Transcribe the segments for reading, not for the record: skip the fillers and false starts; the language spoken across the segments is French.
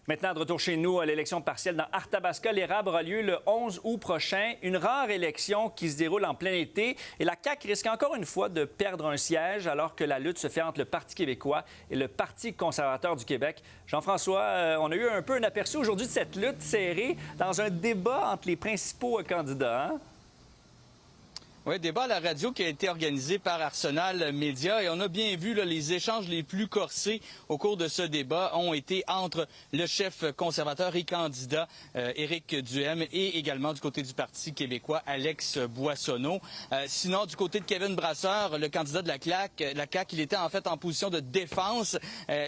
Maintenant, de retour chez nous à l'élection partielle dans Arthabasca, l'érable aura lieu le 11 août prochain. Une rare élection qui se déroule en plein été. Et la CAQ risque encore une fois de perdre un siège alors que la lutte se fait entre le Parti québécois et le Parti conservateur du Québec. Jean-François, on a eu un peu un aperçu aujourd'hui de cette lutte serrée dans un débat entre les principaux candidats. Hein? Oui, débat à la radio qui a été organisé par Arsenal Média et on a bien vu là, les échanges les plus corsés au cours de ce débat ont été entre le chef conservateur et candidat Éric Duhem et également du côté du Parti québécois Alex Boissonnault. Sinon, du côté de Kevin Brasseur, le candidat de la CAQ, il était en fait en position de défense.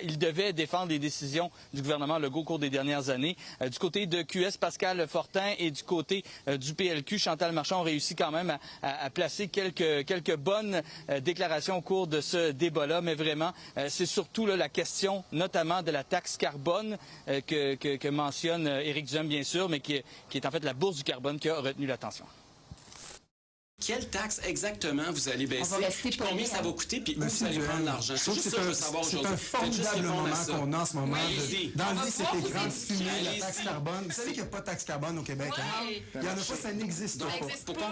Il devait défendre les décisions du gouvernement Legault au cours des dernières années. Du côté de QS, Pascal Fortin et du côté du PLQ, Chantal Marchand ont réussi quand même à placer quelques bonnes déclarations au cours de ce débat-là, mais vraiment, c'est surtout là, la question, notamment de la taxe carbone que mentionne Éric Duhem, bien sûr, mais qui est en fait la bourse du carbone qui a retenu l'attention. Quelle taxe exactement vous allez baisser? Puis combien ça va coûter? Puis où vous allez prendre l'argent? C'est juste ça que je veux savoir aujourd'hui. C'est un formidable moment qu'on a en ce moment. D'enlever cet écran de fumée, la taxe carbone. Vous savez qu'il n'y a pas de taxe carbone au Québec. Hein? Il n'y en a pas, ça n'existe pas.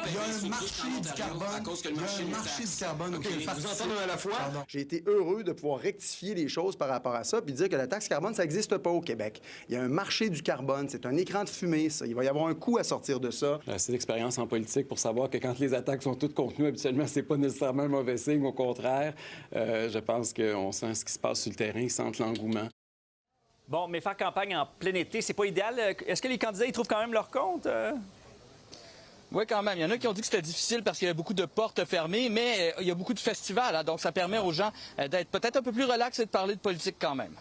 Il y a un marché du carbone. Il y a un marché du carbone au Québec. Vous entendez à la fois? J'ai été heureux de pouvoir rectifier les choses par rapport à ça puis dire que la taxe carbone, ça n'existe pas au Québec. Il y a un marché du carbone. C'est un écran de fumée, ça. Il va y avoir un coût à sortir de ça. J'ai assez d'expérience en politique pour savoir que quand les attaques sont toutes contenues, habituellement, c'est pas nécessairement un mauvais signe. Au contraire, je pense qu'on sent ce qui se passe sur le terrain, ils sentent l'engouement. Bon, mais faire campagne en plein été, c'est pas idéal. Est-ce que les candidats, ils trouvent quand même leur compte? Oui, quand même. Il y en a qui ont dit que c'était difficile parce qu'il y a beaucoup de portes fermées, mais il y a beaucoup de festivals. Hein, donc, ça permet aux gens d'être peut-être un peu plus relax et de parler de politique quand même.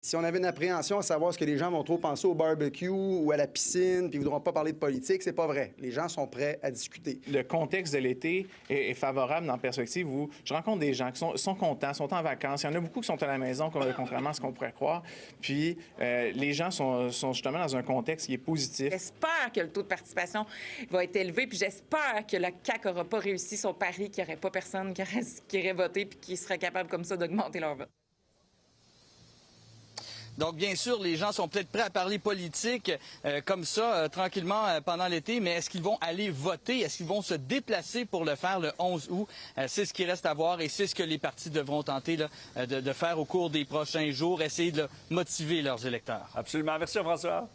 Si on avait une appréhension à savoir ce que les gens vont trop penser au barbecue ou à la piscine, puis ils ne voudront pas parler de politique, c'est pas vrai. Les gens sont prêts à discuter. Le contexte de l'été est favorable dans la perspective où je rencontre des gens qui sont contents, sont en vacances. Il y en a beaucoup qui sont à la maison, contrairement à ce qu'on pourrait croire. Puis les gens sont justement dans un contexte qui est positif. J'espère que le taux de participation va être élevé, puis j'espère que la CAQ n'aura pas réussi son pari, qu'il n'y aurait pas personne qui aurait voté puis qui serait capable comme ça d'augmenter leur vote. Donc, bien sûr, les gens sont peut-être prêts à parler politique comme ça, tranquillement, pendant l'été, mais est-ce qu'ils vont aller voter? Est-ce qu'ils vont se déplacer pour le faire le 11 août? C'est ce qui reste à voir et c'est ce que les partis devront tenter là, de faire au cours des prochains jours, essayer de motiver leurs électeurs. Absolument. Merci, Jean-François.